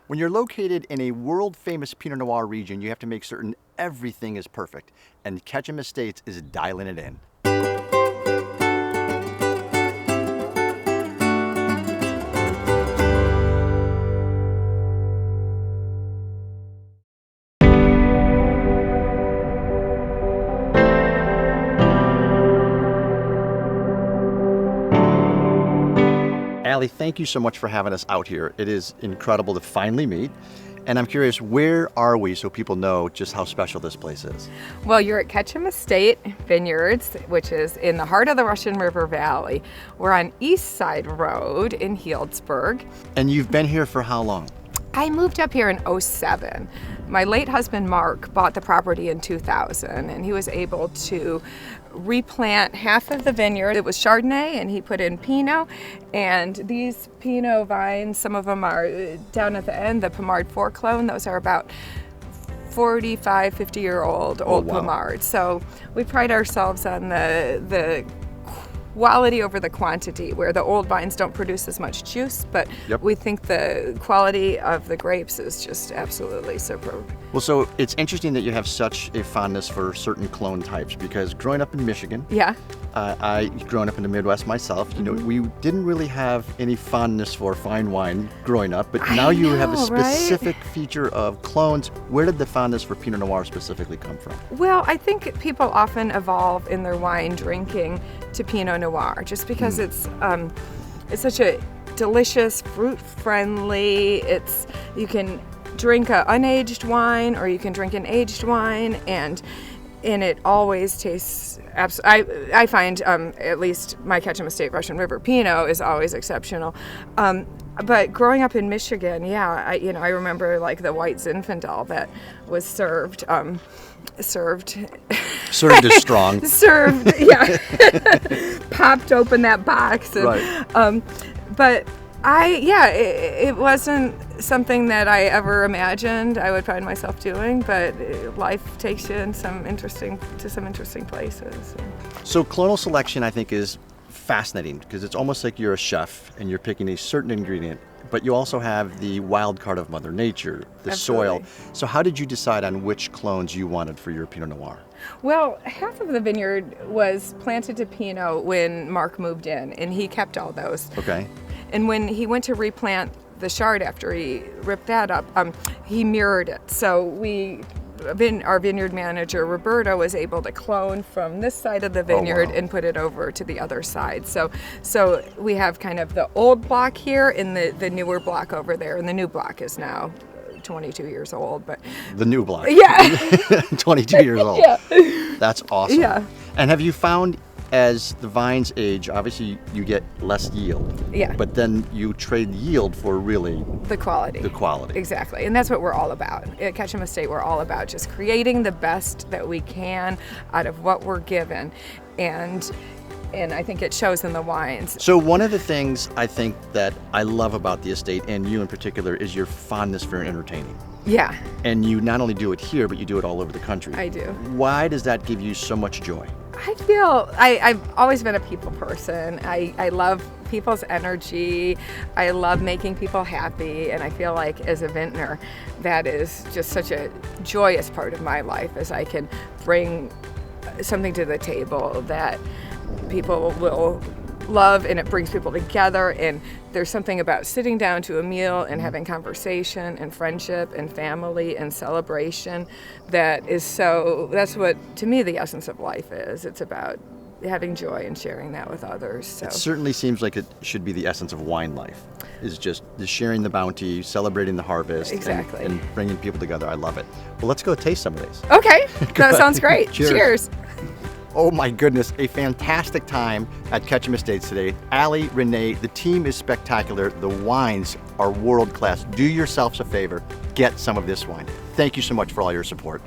When you're located in a world-famous Pinot Noir region, you have to make certain everything is perfect, and Ketcham Estates is dialing it in. Allie, thank you so much for having us out here. It is incredible to finally meet. And I'm curious, where are we so people know just how special this place is? Well, you're at Ketcham Estate Vineyards, which is in the heart of the Russian River Valley. We're on East Side Road in Healdsburg. And you've been here for how long? I moved up here in '07. My late husband, Mark, bought the property in 2000, and he was able to replant half of the vineyard. It was Chardonnay, and he put in Pinot, and these Pinot vines, some of them are down at the end, the Pommard 4 clone, those are about 45, 50-year-old old Pommard. So we pride ourselves on the quality over the quantity, where the old vines don't produce as much juice, but we think the quality of the grapes is just absolutely superb. Well, so it's interesting that you have such a fondness for certain clone types, because growing up in Michigan, I growing up in the Midwest myself, you know, we didn't really have any fondness for fine wine growing up, but now you have a specific feature of clones. Where did the fondness for Pinot Noir specifically come from? Well, I think people often evolve in their wine drinking to Pinot Noir, just because it's such a delicious, fruit-friendly. You can drink an unaged wine, or you can drink an aged wine, and it always tastes. I find at least my Ketcham Estate Russian River Pinot is always exceptional. But growing up in Michigan, I remember like the white Zinfandel that was served Served is strong. Popped open that box. And, but it wasn't something that I ever imagined I would find myself doing, but life takes you in some interesting places. So clonal selection, I think, is fascinating, because it's almost like you're a chef and you're picking a certain ingredient, but you also have the wild card of Mother Nature, the soil. So how did you decide on which clones you wanted for your Pinot Noir? Well, half of the vineyard was planted to Pinot when Mark moved in, and he kept all those. Okay. And when he went to replant the Chard after he ripped that up, he mirrored it. So our vineyard manager, Roberta, was able to clone from this side of the vineyard and put it over to the other side. So we have kind of the old block here and the newer block over there, and the new block is now 22 years old. But the new block. 22 years old. That's awesome. And have you found, as the vines age, obviously you get less yield. But then you trade yield for really the quality. Exactly. And that's what we're all about. At Ketcham Estate, we're all about just creating the best that we can out of what we're given. And I think it shows in the wines. So one of the things I think that I love about the estate, and you in particular, is your fondness for entertaining. And you not only do it here, but you do it all over the country. I do. Why does that give you so much joy? I feel I've always been a people person. I love people's energy. I love making people happy, and I feel like as a vintner, that is just such a joyous part of my life, as I can bring something to the table that people will love, and it brings people together. And there's something about sitting down to a meal and having conversation and friendship and family and celebration that's what, to me, the essence of life is. It's about having joy and sharing that with others. So. It certainly seems like it should be the essence of wine life, is just the sharing the bounty, celebrating the harvest, and bringing people together. I love it. Well, let's go taste some of these. Okay, that sounds great. Cheers. Oh my goodness, a fantastic time at Ketcham Estates today. Allie, Renee, the team is spectacular. The wines are world class. Do yourselves a favor, get some of this wine. Thank you so much for all your support.